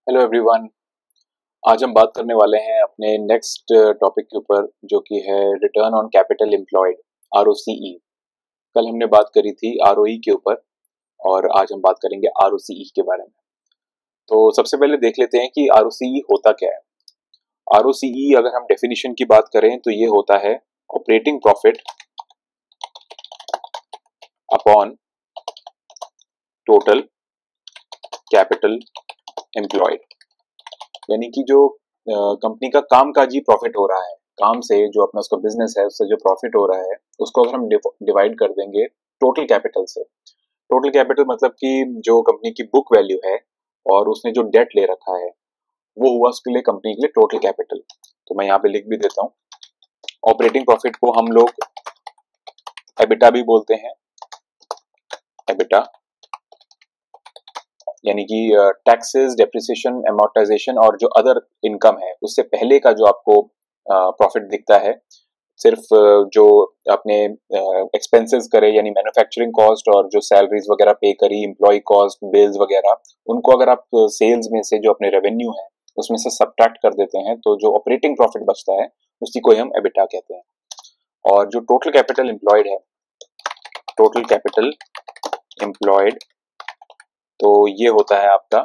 Hello everyone. आज हम बात करने वाले हैं अपने नेक्स्ट टॉपिक के ऊपर, जो कि है return on capital employed, ROCE. कल हमने बात करी थी आरओई के ऊपर और आज हम बात करेंगे आरओसीई के बारे में। तो सबसे पहले देख लेते हैं कि आरओसीई होता क्या है। आरओसीई अगर हम डेफिनेशन की बात करें तो ये होता है operating profit upon total capital employed. यानी कि जो कंपनी का कामकाजी प्रॉफिट हो रहा है, काम से जो अपना उसका बिजनेस है उससे जो प्रॉफिट हो रहा है, उसको अगर हम डिवाइड कर देंगे टोटल कैपिटल से। टोटल कैपिटल मतलब कि जो कंपनी की बुक वैल्यू है और उसने जो डेट ले रखा है वो हुआ उसके लिए कंपनी के लिए टोटल कैपिटल। तो मैं यहाँ पे लिख भी देता हूँ। ऑपरेटिंग प्रॉफिट को हम लोग एबिटा भी बोलते हैं, एबिटा, यानी कि टैक्सेस, डेप्रिसिएशन, एमोर्टाइजेशन और जो अदर इनकम है उससे पहले का जो आपको प्रॉफिट दिखता है। सिर्फ जो अपने एक्सपेंसेस करे, यानी मैन्युफैक्चरिंग कॉस्ट और जो सैलरीज वगैरह पे करी, एम्प्लॉय कॉस्ट, बिल्स वगैरह, उनको अगर आप सेल्स में से जो अपने रेवेन्यू है उसमें से सब्ट्रैक्ट कर देते हैं तो जो ऑपरेटिंग प्रॉफिट बचता है उसी को हम एबिटा कहते हैं। और जो टोटल कैपिटल एम्प्लॉयड है, टोटल कैपिटल एम्प्लॉयड, तो ये होता है आपका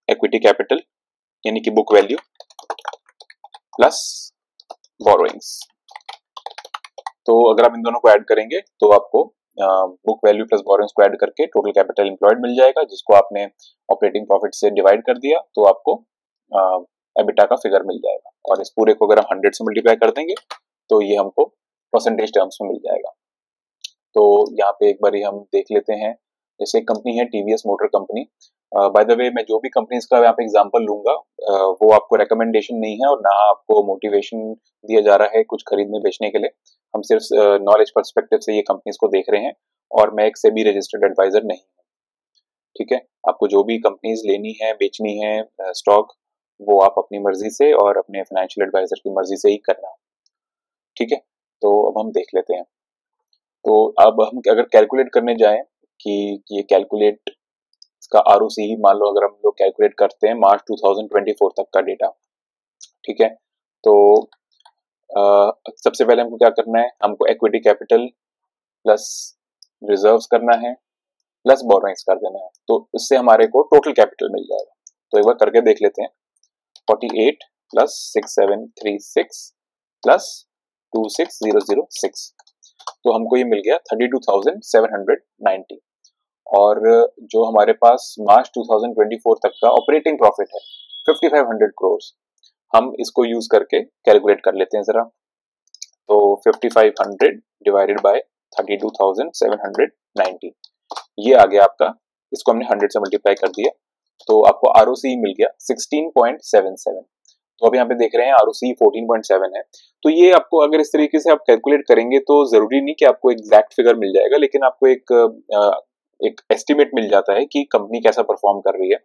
इक्विटी कैपिटल यानी कि बुक वैल्यू प्लस बोरोइंग्स। तो अगर आप इन दोनों को ऐड करेंगे तो आपको बुक वैल्यू प्लस बोरोइंग्स को ऐड करके टोटल कैपिटल एम्प्लॉयड मिल जाएगा, जिसको आपने ऑपरेटिंग प्रॉफिट से डिवाइड कर दिया तो आपको एबिटा का फिगर मिल जाएगा। और इस पूरे को अगर हम 100 से मल्टीप्लाई कर देंगे तो ये हमको परसेंटेज टर्म्स में मिल जाएगा। तो यहाँ पे एक बार हम देख लेते हैं। जैसे एक कंपनी है TVS motor company. By the way, मैं जो भी कंपनीज का यहाँ पे एग्जांपल लूंगा वो आपको रेकमेंडेशन नहीं है और ना आपको मोटिवेशन दिया जा रहा है कुछ खरीदने बेचने के लिए। हम सिर्फ नॉलेज पर्सपेक्टिव से ये कंपनीज को देख रहे हैं और मैं एक सेबी रजिस्टर्ड एडवाइजर नहीं हूँ। ठीक है, आपको जो भी कंपनीज लेनी है, बेचनी है स्टॉक, वो आप अपनी मर्जी से और अपने फाइनेंशियल एडवाइजर की मर्जी से ही करना। ठीक है, तो अब हम देख लेते हैं। तो अब हम अगर कैलकुलेट करने जाएं कि ये कैलकुलेट इसका आरओसीई, मान लो अगर हम लोग कैलकुलेट करते हैं मार्च 2024 तक का डेटा। ठीक है, तो सबसे पहले हमको क्या करना है, हमको इक्विटी कैपिटल प्लस रिजर्व्स करना है प्लस बोरोइंग्स कर देना है, तो इससे हमारे को टोटल कैपिटल मिल जाएगा। तो एक बार करके देख लेते हैं। 48 प्लस 6736 प्लस 26006, तो हमको ये मिल गया 32,790। और जो हमारे पास मार्च 2024 तक का ऑपरेटिंग प्रॉफिट है 5500 करोड़, हम इसको यूज करके कैलकुलेट कर लेते हैं जरा। तो 5500 डिवाइडेड बाय 32,790, ये आ गया आपका। इसको हमने 100 से मल्टीप्लाई कर दिया तो आपको आरओसी मिल गया 16.77। तो अब यहाँ पे देख रहे हैं आरओसी 14.7 है। तो ये आपको अगर इस तरीके से आप कैलकुलेट करेंगे तो जरूरी नहीं कि आपको एग्जैक्ट फिगर मिल जाएगा, लेकिन आपको एक एस्टिमेट मिल जाता है कि कंपनी कैसा परफॉर्म कर रही है।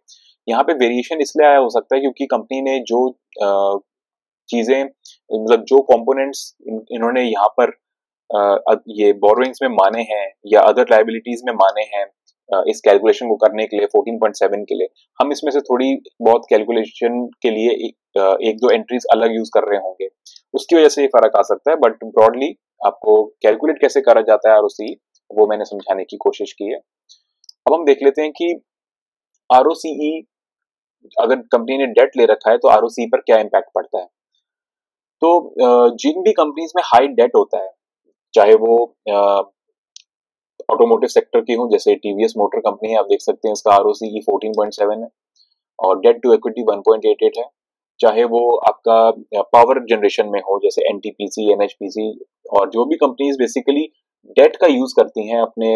यहाँ पे वेरिएशन इसलिए आया हो सकता है क्योंकि कंपनी ने जो चीजें, मतलब जो कंपोनेंट्स इन्होंने यहाँ पर ये बोरोइंग्स में माने हैं या अदर लाइबिलिटीज में माने हैं इस कैलकुलेशन को करने के लिए 14.7 के लिए, हम इसमें से थोड़ी बहुत कैलकुलेशन के लिए एक दो एंट्रीज अलग यूज कर रहे होंगे, उसकी वजह से ये फर्क आ सकता है। बट ब्रॉडली आपको कैलकुलेट कैसे करा जाता है आरओसी, वो मैंने समझाने की कोशिश की है। अब हम देख लेते हैं कि आरओसीई, अगर कंपनी ने डेट ले रखा है तो आरओसी पर क्या इम्पैक्ट पड़ता है। तो जिन भी कंपनीज में हाई डेट होता है, चाहे वो ऑटोमोटिव सेक्टर की हो, जैसे टीवीएस मोटर कंपनी है, आप देख सकते हैं इसका आरओसीई 14.7 है और डेट टू इक्विटी 1.88 है। चाहे वो आपका पावर जनरेशन में हो, जैसे एनटीपीसी, एनएचपीसी, और जो भी कंपनीज बेसिकली डेट का यूज करती हैं अपने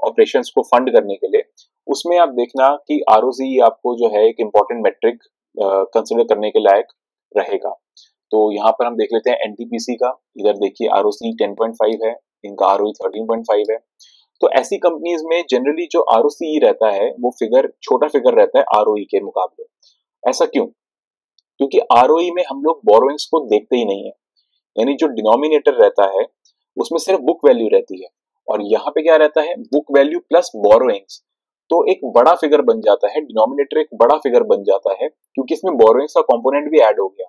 ऑपरेशंस को फंड करने के लिए, उसमें आप देखना कि आरओसीई आपको जो है एक इम्पॉर्टेंट मेट्रिक कंसिडर करने के लायक रहेगा। तो यहाँ पर हम देख लेते हैं एनटीपीसी का। इधर देखिए आरओसी 10.5 है, इनका आरओई 13.5 है। तो ऐसी कंपनीज में जनरली जो आरओसी रहता है वो फिगर छोटा फिगर रहता है आरओई के मुकाबले। ऐसा क्यों? क्योंकि आरओई में हम लोग बोरोइंग्स को देखते ही नहीं है, यानी जो डिनोमिनेटर रहता है उसमें सिर्फ बुक वैल्यू रहती है, और यहाँ पे क्या रहता है, बुक वैल्यू प्लस बोरोइंग्स। तो एक बड़ा फिगर बन जाता है, डिनोमिनेटर एक बड़ा फिगर बन जाता है, क्योंकि इसमें बोरोइंग्स का कंपोनेंट भी ऐड हो गया,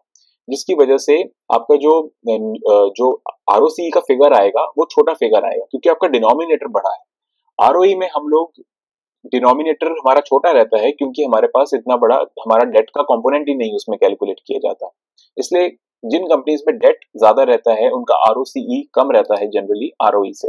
जिसकी वजह से आपका जो आरओसी का फिगर आएगा वो छोटा फिगर आएगा, क्योंकि आपका डिनोमिनेटर बड़ा है। आरओई में हम लोग डिनोमिनेटर हमारा छोटा रहता है, क्योंकि हमारे पास इतना बड़ा हमारा डेट का कंपोनेंट ही नहीं उसमें कैलकुलेट किया जाता। इसलिए जिन कंपनीज में डेट ज्यादा रहता है उनका आरओसीई कम रहता है जनरली आरओई से।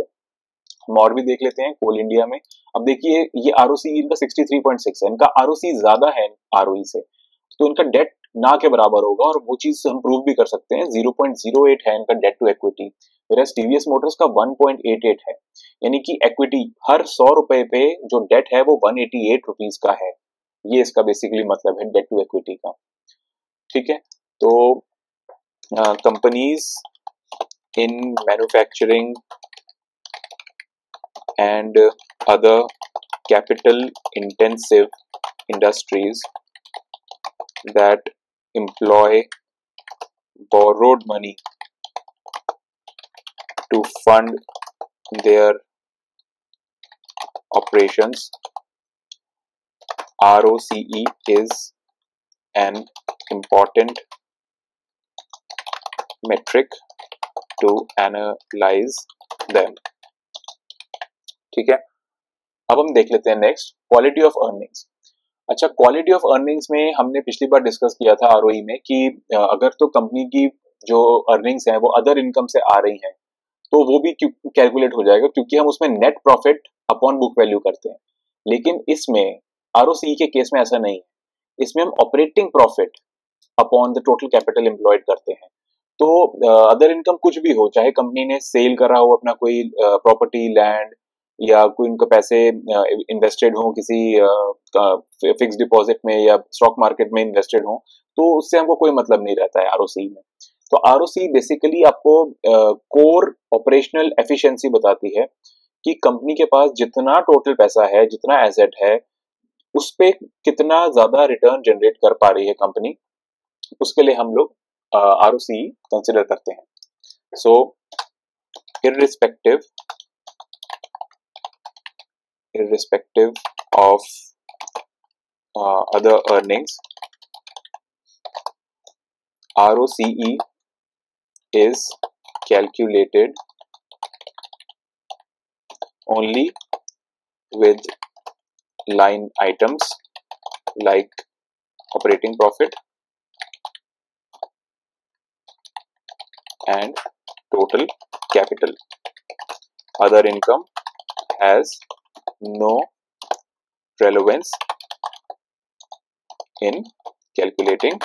हम और भी देख लेते हैं कोल इंडिया में। अब देखिए ये आरओसीई इनका 63.6 है, इनका आरओसी ज्यादा है आरओई से, तो इनका डेट ना के बराबर होगा, और वो चीज हम प्रूव भी कर सकते हैं। 0.08 है इनका debt to equity, whereas TVS motors का 1.88 है, यानी कि इक्विटी हर 100 रुपए पे जो डेट है वो 188 रुपीज का है। ये इसका बेसिकली मतलब है डेट टू इक्विटी का। ठीक है, तो companies in manufacturing and other capital intensive industries that employ borrowed money to fund their operations, ROCE is an important metric to analyze them. ठीक है, अब हम देख लेते हैं नेक्स्ट क्वालिटी ऑफ अर्निंग्स। अच्छा, क्वालिटी ऑफ अर्निंग्स में हमने पिछली बार डिस्कस किया था आरओई में कि अगर तो कंपनी की जो अर्निंग्स हैं वो अदर इनकम से आ रही हैं तो वो भी कैलकुलेट हो जाएगा, क्योंकि हम उसमें net profit upon book value करते हैं। लेकिन इसमें आरओसी के केस में ऐसा नहीं है, इसमें हम operating profit upon the total capital employed करते हैं। तो अदर इनकम कुछ भी हो, चाहे कंपनी ने सेल करा हो अपना कोई प्रॉपर्टी, लैंड, या कोई उनके पैसे इन्वेस्टेड हो किसी फिक्स डिपॉजिट में या स्टॉक मार्केट में इन्वेस्टेड हो, तो उससे हमको कोई मतलब नहीं रहता है आरओसी में। तो आरओसी बेसिकली आपको कोर ऑपरेशनल एफिशिएंसी बताती है कि कंपनी के पास जितना टोटल पैसा है, जितना एसेट है, उस पे कितना ज्यादा रिटर्न जनरेट कर पा रही है कंपनी, उसके लिए हम लोग आरओसी कंसिडर करते हैं। सो irrespective of other earnings, ROCE is calculated only with line items like operating profit and total capital. Other income has no relevance in calculating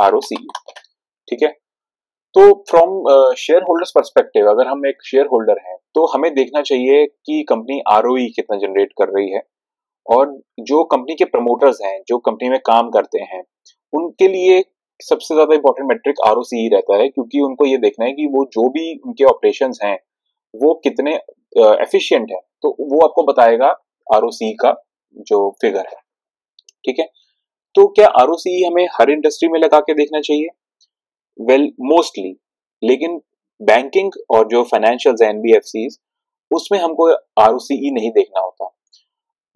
ROCE. ठीक है, तो फ्रॉम शेयर होल्डर्स परस्पेक्टिव, अगर हम एक share holder हैं तो हमें देखना चाहिए कि कंपनी आरओई कितना जनरेट कर रही है, और जो कंपनी के प्रमोटर्स हैं, जो कंपनी में काम करते हैं, उनके लिए सबसे ज्यादा इंपॉर्टेंट मेट्रिक आरओसीई रहता है, क्योंकि उनको ये देखना है कि वो जो भी उनके ऑपरेशंस हैं वो कितने एफिशिएंट है, तो वो आपको बताएगा आरओसीई का जो फिगर है। ठीक है, तो क्या आरओसीई हमें हर इंडस्ट्री में लगा के देखना चाहिए? वेल मोस्टली, लेकिन बैंकिंग और जो फाइनेंशियल एनबीएफसीज, उसमें हमको आरओसीई नहीं देखना होता।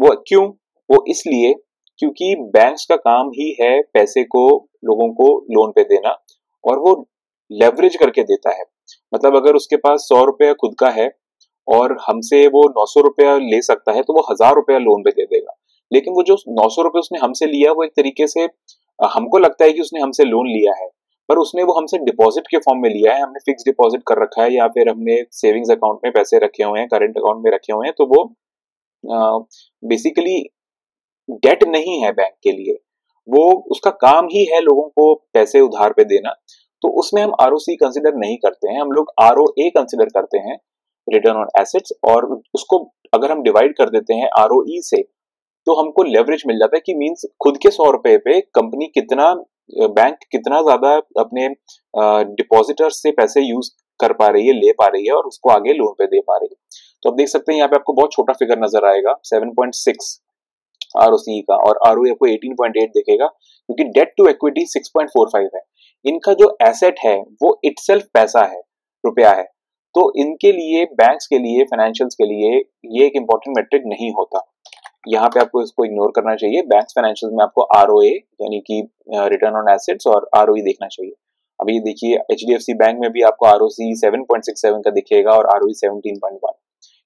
वो क्यों? वो इसलिए क्योंकि बैंक्स का काम ही है पैसे को लोगों को लोन पे देना, और वो लेवरेज करके देता है। मतलब अगर उसके पास 100 रुपया खुद का है और हमसे वो 900 रुपया ले सकता है, तो वो 1000 रुपया लोन पे दे देगा। लेकिन वो जो 900 रुपये उसने हमसे लिया, वो एक तरीके से हमको लगता है कि उसने हमसे लोन लिया है, पर उसने वो हमसे डिपॉजिट के फॉर्म में लिया है। हमने फिक्स डिपॉजिट कर रखा है, या फिर हमने सेविंग्स अकाउंट में पैसे रखे हुए हैं, करंट अकाउंट में रखे हुए हैं, तो वो बेसिकली डेट नहीं है बैंक के लिए, वो उसका काम ही है लोगों को पैसे उधार पे देना। तो उसमें हम आरओसी कंसिडर नहीं करते हैं, हम लोग आरओए कंसिडर करते हैं, रिटर्न ऑन एसेट्स, और उसको अगर हम डिवाइड कर देते हैं आरओई से, तो हमको लेवरेज मिल जाता है कि मींस खुद के 100 रुपए पे कंपनी कितना, बैंक कितना ज्यादा अपने डिपॉजिटर्स से पैसे यूज कर पा रही है, ले पा रही है, और उसको आगे लोन पे दे पा रही है। तो अब देख सकते हैं यहाँ पे आपको बहुत छोटा फिगर नजर आएगा 7.6 आरओसी का, और आरओई आपको 18.8 दिखेगा, क्योंकि डेट टू इक्विटी 6.45 है। इनका जो एसेट है वो इटसेल्फ पैसा है, रुपया है, तो इनके लिए, बैंक्स के लिए, फाइनेंशियल्स के लिए ये एक इंपॉर्टेंट मेट्रिक नहीं होता। यहाँ पे आपको इसको इग्नोर करना चाहिए। बैंक्स फाइनेंशियल में आपको ROA यानी कि रिटर्न ऑन एसेट्स और ROE देखना चाहिए। अभी देखिए HDFC बैंक में भी आपको ROC 7.67 का दिखेगा और ROE 17.1,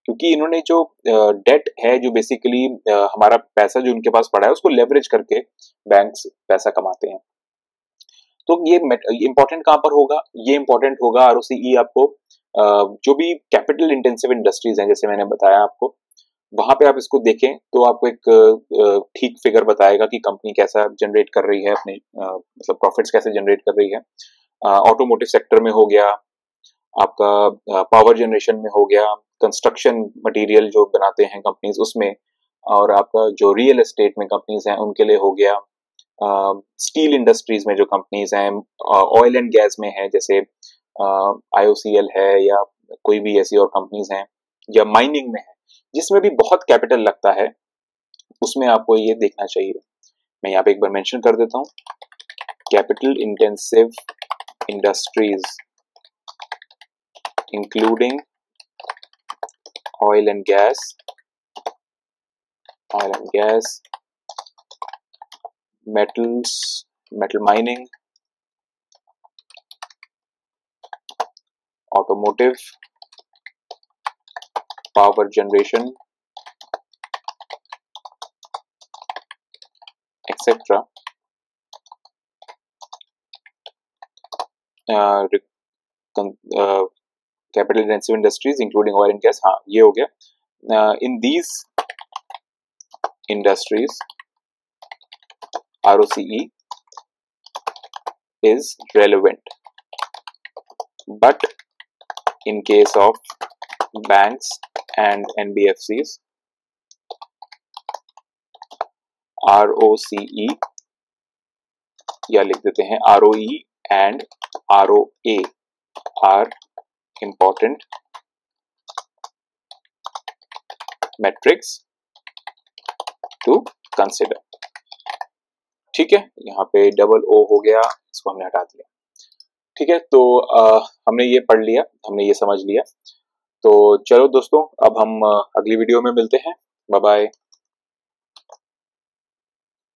क्योंकि इन्होंने जो डेट है, जो बेसिकली हमारा पैसा जो उनके पास पड़ा है उसको लेवरेज करके बैंक्स पैसा कमाते हैं। तो ये इंपॉर्टेंट कहाँ पर होगा? ये इंपॉर्टेंट होगा ROCE आपको जो भी कैपिटल इंटेंसिव इंडस्ट्रीज हैं, जैसे मैंने बताया आपको, वहां पे आप इसको देखें तो आपको एक ठीक फिगर बताएगा कि कंपनी कैसा जनरेट कर रही है अपने मतलब प्रॉफिट्स कैसे जनरेट कर रही है। ऑटोमोटिव सेक्टर में हो गया, आपका पावर जनरेशन में हो गया, कंस्ट्रक्शन मटेरियल जो बनाते हैं कंपनीज उसमें, और आपका जो रियल एस्टेट में कंपनीज हैं उनके लिए हो गया, स्टील इंडस्ट्रीज में जो कंपनीज हैं, ऑयल एंड गैस में है जैसे IOCL है या कोई भी ऐसी और कंपनीज हैं, या माइनिंग में है जिसमें भी बहुत कैपिटल लगता है, उसमें आपको ये देखना चाहिए। मैं यहाँ पे एक बार मेंशन कर देता हूँ, capital intensive industries including oil and gas, metals, metal mining, automotive, power generation etcetera, capital intensive industries including oil and gas, हाँ ये हो गया। In these industries ROCE is relevant, but in case of banks and NBFCs, ROCE या लिख देते हैं ROE and ROA are important metrics to consider। ठीक है, यहाँ पे डबल O हो गया, इसको हमने हटा दिया। ठीक है, तो हमने ये पढ़ लिया, हमने ये समझ लिया। तो चलो दोस्तों, अब हम अगली वीडियो में मिलते हैं। Bye bye.